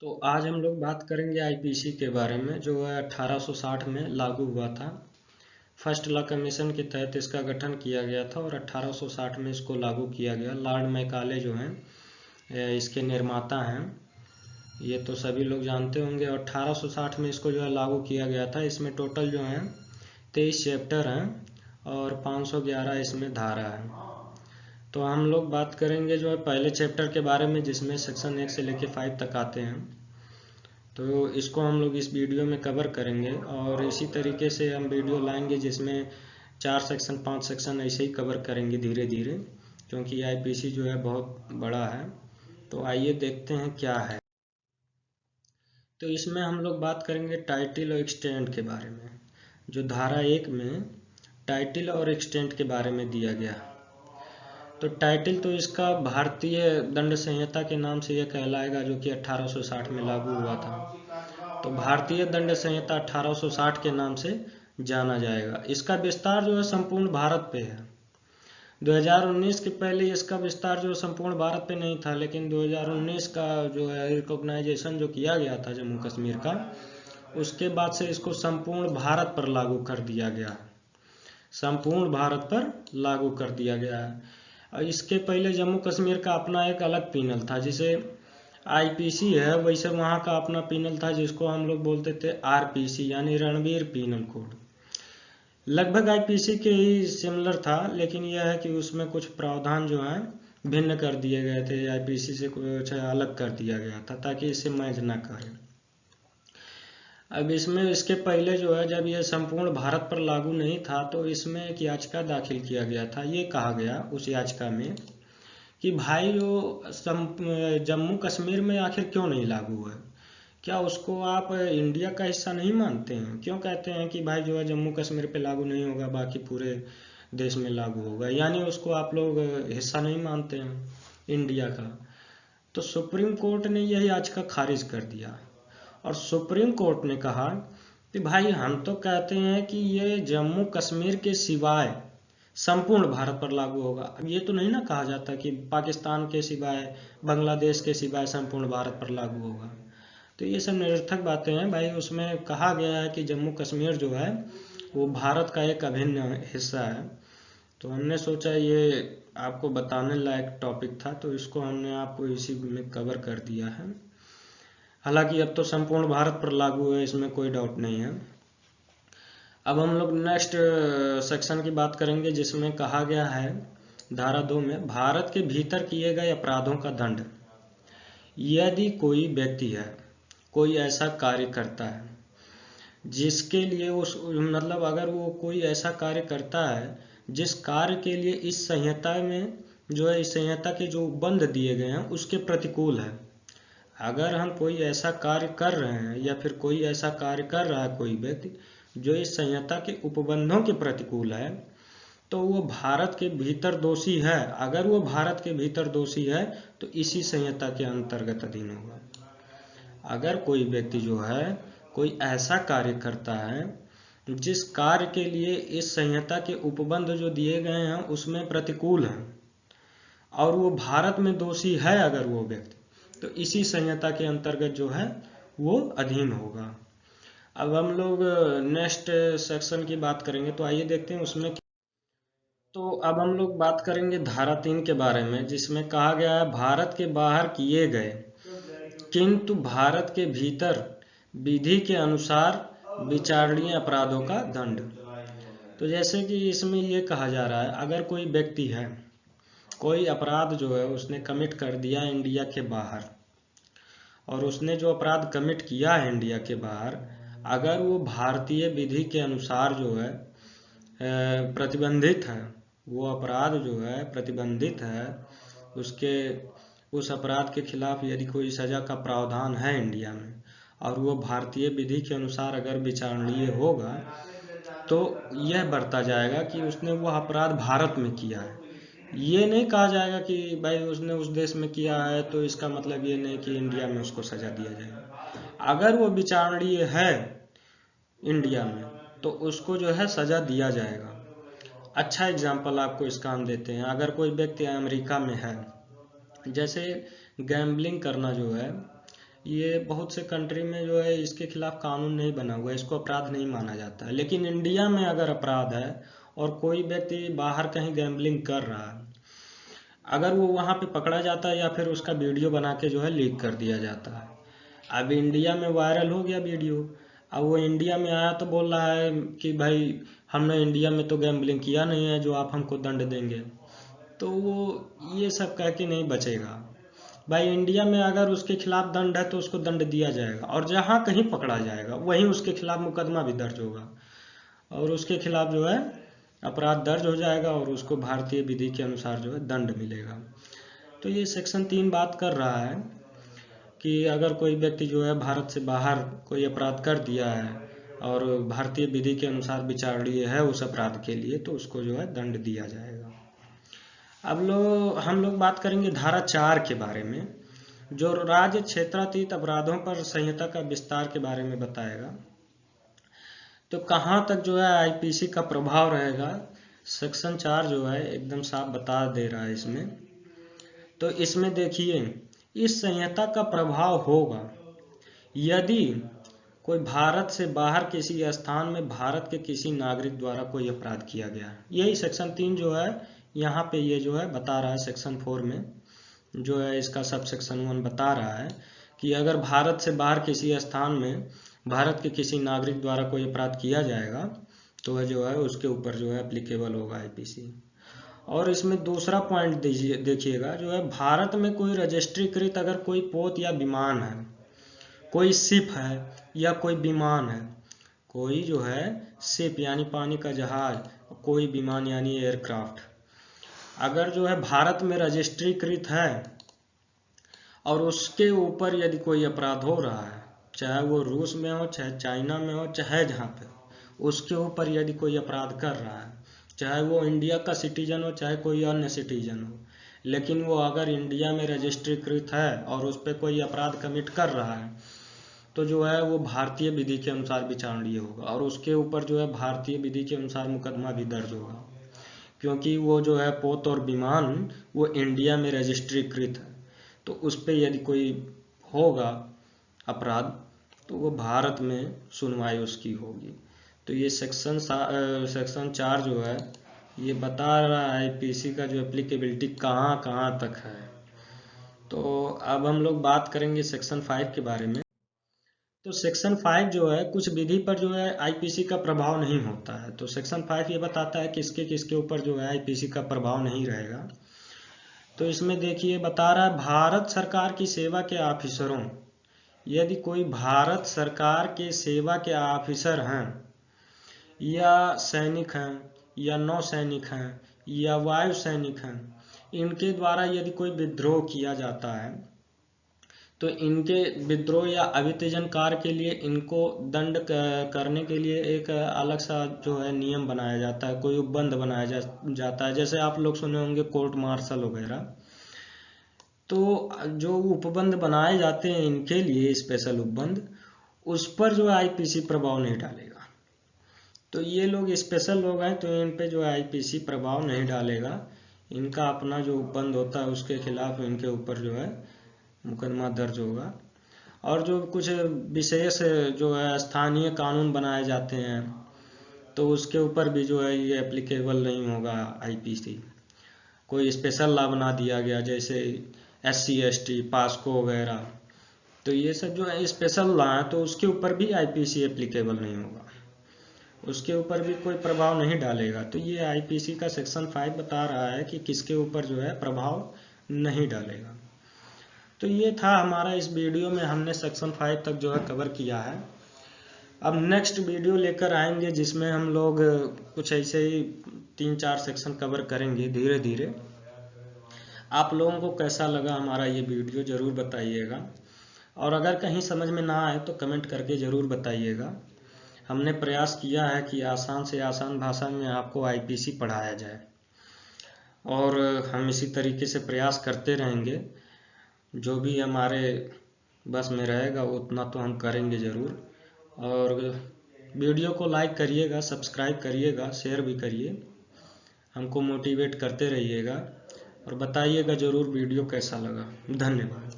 तो आज हम लोग बात करेंगे आईपीसी के बारे में जो है 1860 में लागू हुआ था। फर्स्ट लॉ कमीशन के तहत इसका गठन किया गया था और 1860 में इसको लागू किया गया। लॉर्ड मैकाले जो हैं इसके निर्माता हैं, ये तो सभी लोग जानते होंगे। और 1860 में इसको जो है लागू किया गया था। इसमें टोटल जो है 23 चैप्टर हैं और 511 इसमें धारा है। तो हम लोग बात करेंगे जो है पहले चैप्टर के बारे में, जिसमें सेक्शन 1 से लेकर 5 तक आते हैं। तो इसको हम लोग इस वीडियो में कवर करेंगे और इसी तरीके से हम वीडियो लाएंगे जिसमें 4 सेक्शन 5 सेक्शन ऐसे ही कवर करेंगे धीरे धीरे, क्योंकि आईपीसी जो है बहुत बड़ा है। तो आइए देखते हैं क्या है। तो इसमें हम लोग बात करेंगे टाइटल और एक्सटेंट के बारे में। जो धारा 1 में टाइटल और एक्सटेंट के बारे में दिया गया। तो टाइटल तो इसका भारतीय दंड संहिता के नाम से यह कहलाएगा, जो कि 1860 में लागू हुआ था। तो भारतीय दंड संहिता 1860 के नाम से जाना जाएगा। इसका विस्तार जो है संपूर्ण भारत पे है। 2019 के पहले इसका विस्तार जो संपूर्ण भारत पे नहीं था, लेकिन 2019 का जो है रिकॉग्नाइजेशन जो किया गया था जम्मू कश्मीर का, उसके बाद से इसको संपूर्ण भारत पर लागू कर दिया गया है। संपूर्ण भारत पर लागू कर दिया गया है। और इसके पहले जम्मू कश्मीर का अपना एक अलग पीनल था, जिसे आईपीसी है, वैसे वहाँ का अपना पीनल था जिसको हम लोग बोलते थे आरपीसी, यानी रणवीर पीनल कोड। लगभग आईपीसी के ही सिमिलर था, लेकिन यह है कि उसमें कुछ प्रावधान जो है भिन्न कर दिए गए थे। आईपीसी से कुछ अलग कर दिया गया था ताकि इसे मैच ना करे। अब इसमें इसके पहले जो है, जब यह संपूर्ण भारत पर लागू नहीं था, तो इसमें एक याचिका दाखिल किया गया था। ये कहा गया उस याचिका में कि भाई जो जम्मू कश्मीर में आखिर क्यों नहीं लागू है, क्या उसको आप इंडिया का हिस्सा नहीं मानते हैं? क्यों कहते हैं कि भाई जो है जम्मू कश्मीर पे लागू नहीं होगा, बाकी पूरे देश में लागू होगा, यानी उसको आप लोग हिस्सा नहीं मानते हैं इंडिया का? तो सुप्रीम कोर्ट ने यह याचिका खारिज कर दिया और सुप्रीम कोर्ट ने कहा कि भाई हम तो कहते हैं कि ये जम्मू कश्मीर के सिवाय संपूर्ण भारत पर लागू होगा। अब ये तो नहीं ना कहा जाता कि पाकिस्तान के सिवाय, बांग्लादेश के सिवाय संपूर्ण भारत पर लागू होगा। तो ये सब निरर्थक बातें हैं भाई। उसमें कहा गया है कि जम्मू कश्मीर जो है वो भारत का एक अभिन्न हिस्सा है। तो हमने सोचा ये आपको बताने लायक टॉपिक था, तो इसको हमने आपको इसी में कवर कर दिया है। हालांकि अब तो संपूर्ण भारत पर लागू है, इसमें कोई डाउट नहीं है। अब हम लोग नेक्स्ट सेक्शन की बात करेंगे, जिसमें कहा गया है धारा 2 में, भारत के भीतर किए गए अपराधों का दंड। यदि कोई व्यक्ति है, कोई ऐसा कार्य करता है जिसके लिए उस मतलब अगर वो कोई ऐसा कार्य करता है जिस कार्य के लिए इस संहिता में जो है, इस संहिता के जो बंद दिए गए हैं उसके प्रतिकूल है। अगर हम कोई ऐसा कार्य कर रहे हैं या फिर कोई ऐसा कार्य कर रहा है कोई व्यक्ति जो इस संहिता के उपबंधों के प्रतिकूल है, तो वो भारत के भीतर दोषी है। अगर वो भारत के भीतर दोषी है तो इसी संहिता के अंतर्गत अधीन होगा। अगर कोई व्यक्ति जो है कोई ऐसा कार्य करता है जिस कार्य के लिए इस संहिता के उपबंध जो दिए गए हैं उसमें प्रतिकूल है और वो भारत में दोषी है अगर वो व्यक्ति, तो इसी संहिता के अंतर्गत जो है वो अधीन होगा। अब हम लोग नेक्स्ट सेक्शन की बात करेंगे, तो आइए देखते हैं उसमें। तो अब हम लोग बात करेंगे धारा 3 के बारे में, जिसमें कहा गया है भारत के बाहर किए गए किंतु भारत के भीतर विधि के अनुसार विचारणीय अपराधों का दंड। तो जैसे कि इसमें ये कहा जा रहा है, अगर कोई व्यक्ति है, कोई अपराध जो है उसने कमिट कर दिया इंडिया के बाहर, और उसने जो अपराध कमिट किया है इंडिया के बाहर, अगर वो भारतीय विधि के अनुसार जो है प्रतिबंधित है, वो अपराध जो है प्रतिबंधित है, उसके उस अपराध के खिलाफ यदि कोई सजा का प्रावधान है इंडिया में और वो भारतीय विधि के अनुसार अगर विचारणीय होगा, तो यह बरता जाएगा कि उसने वो अपराध भारत में किया है। ये नहीं कहा जाएगा कि भाई उसने उस देश में किया है तो इसका मतलब ये नहीं कि इंडिया में उसको सजा दिया जाएगा। अगर वो विचारणीय है इंडिया में तो उसको जो है सजा दिया जाएगा। अच्छा एग्जाम्पल आपको इसका हम देते हैं। अगर कोई व्यक्ति अमेरिका में है, जैसे गैम्बलिंग करना जो है ये बहुत से कंट्री में जो है इसके खिलाफ कानून नहीं बना हुआ है, इसको अपराध नहीं माना जाता है। लेकिन इंडिया में अगर अपराध है और कोई व्यक्ति बाहर कहीं गैम्बलिंग कर रहा है, अगर वो वहाँ पे पकड़ा जाता है या फिर उसका वीडियो बना के जो है लीक कर दिया जाता है। अब इंडिया में वायरल हो गया वीडियो, अब वो इंडिया में आया तो बोल रहा है कि भाई हमने इंडिया में तो गैम्बलिंग किया नहीं है जो आप हमको दंड देंगे, तो वो ये सब कह के नहीं बचेगा। भाई इंडिया में अगर उसके खिलाफ दंड है तो उसको दंड दिया जाएगा, और जहाँ कहीं पकड़ा जाएगा वहीं उसके खिलाफ मुकदमा भी दर्ज होगा और उसके खिलाफ जो है अपराध दर्ज हो जाएगा और उसको भारतीय विधि के अनुसार जो है दंड मिलेगा। तो ये सेक्शन 3 बात कर रहा है कि अगर कोई व्यक्ति जो है भारत से बाहर कोई अपराध कर दिया है और भारतीय विधि के अनुसार विचारणीय है उस अपराध के लिए, तो उसको जो है दंड दिया जाएगा। अब हम लोग बात करेंगे धारा 4 के बारे में, जो राज्य क्षेत्रातीत अपराधों पर संहिता का विस्तार के बारे में बताएगा। तो कहाँ तक जो है आईपीसी का प्रभाव रहेगा, सेक्शन 4 जो है एकदम साफ बता दे रहा है इसमें। तो इसमें देखिए, इस संहिता का प्रभाव होगा यदि कोई भारत से बाहर किसी स्थान में भारत के किसी नागरिक द्वारा कोई अपराध किया गया। यही सेक्शन 3 जो है यहाँ पे ये जो है बता रहा है, सेक्शन 4 में जो है इसका सब सेक्शन 1 बता रहा है कि अगर भारत से बाहर किसी स्थान में भारत के किसी नागरिक द्वारा कोई अपराध किया जाएगा तो वह जो है उसके ऊपर जो है एप्लीकेबल होगा आईपीसी। और इसमें दूसरा पॉइंट देखिएगा, जो है भारत में कोई रजिस्ट्रीकृत अगर कोई पोत या विमान है, कोई शिप है या कोई विमान है, कोई जो है शिप यानी पानी का जहाज, कोई विमान यानी एयरक्राफ्ट अगर जो है भारत में रजिस्ट्रीकृत है और उसके ऊपर यदि कोई अपराध हो रहा है, चाहे वो रूस में हो, चाहे चाइना में हो, चाहे जहाँ पे, उसके ऊपर यदि कोई अपराध कर रहा है, चाहे वो इंडिया का सिटीजन हो चाहे कोई अन्य सिटीजन हो, लेकिन वो अगर इंडिया में रजिस्ट्रीकृत है और उस पर कोई अपराध कमिट कर रहा है तो जो है वो भारतीय विधि के अनुसार विचारणीय होगा और उसके ऊपर जो है भारतीय विधि के अनुसार मुकदमा भी दर्ज होगा, क्योंकि वो जो है पोत और विमान वो इंडिया में रजिस्ट्रीकृत है। तो उस पर यदि कोई होगा अपराध तो वो भारत में सुनवाई उसकी होगी। तो ये सेक्शन 4 जो है ये बता रहा है आईपीसी का जो एप्लीकेबिलिटी कहाँ कहाँ तक है। तो अब हम लोग बात करेंगे सेक्शन 5 के बारे में। तो सेक्शन 5 जो है कुछ विधि पर जो है आईपीसी का प्रभाव नहीं होता है। तो सेक्शन 5 ये बताता है किसके किसके ऊपर जो है आईपीसी का प्रभाव नहीं रहेगा। तो इसमें देखिए बता रहा है भारत सरकार की सेवा के ऑफिसरों, यदि कोई भारत सरकार के सेवा के ऑफिसर हैं या सैनिक हैं या नौसैनिक हैं या वायु सैनिक हैं, इनके द्वारा यदि कोई विद्रोह किया जाता है तो इनके विद्रोह या अभित्यजन कार्य के लिए इनको दंड करने के लिए एक अलग सा जो है नियम बनाया जाता है, कोई उपबंध बनाया जाता है। जैसे आप लोग सुने होंगे कोर्ट मार्शल वगैरह। तो जो उपबंध बनाए जाते हैं इनके लिए स्पेशल उपबंध, उस पर जो आईपीसी प्रभाव नहीं डालेगा। तो ये लोग स्पेशल लोग हैं तो इन पे जो आईपीसी प्रभाव नहीं डालेगा। इनका अपना जो उपबंध होता है उसके खिलाफ इनके ऊपर जो है मुकदमा दर्ज होगा। और जो कुछ विशेष जो है स्थानीय कानून बनाए जाते हैं तो उसके ऊपर भी जो है ये एप्लीकेबल नहीं होगा आईपीसी। कोई स्पेशल लॉ बना दिया गया जैसे SC ST पास्को वगैरह, तो ये सब जो है स्पेशल लॉ है तो उसके ऊपर भी आईपीसी एप्लीकेबल नहीं होगा, उसके ऊपर भी कोई प्रभाव नहीं डालेगा। तो ये आईपीसी का सेक्शन 5 बता रहा है कि किसके ऊपर जो है प्रभाव नहीं डालेगा। तो ये था हमारा, इस वीडियो में हमने सेक्शन 5 तक जो है कवर किया है। अब नेक्स्ट वीडियो लेकर आएंगे जिसमें हम लोग कुछ ऐसे ही 3-4 सेक्शन कवर करेंगे धीरे धीरे। आप लोगों को कैसा लगा हमारा ये वीडियो ज़रूर बताइएगा, और अगर कहीं समझ में ना आए तो कमेंट करके ज़रूर बताइएगा। हमने प्रयास किया है कि आसान से आसान भाषा में आपको आईपीसी पढ़ाया जाए और हम इसी तरीके से प्रयास करते रहेंगे। जो भी हमारे बस में रहेगा उतना तो हम करेंगे ज़रूर। और वीडियो को लाइक करिएगा, सब्सक्राइब करिएगा, शेयर भी करिए, हमको मोटिवेट करते रहिएगा और बताइएगा ज़रूर वीडियो कैसा लगा। धन्यवाद।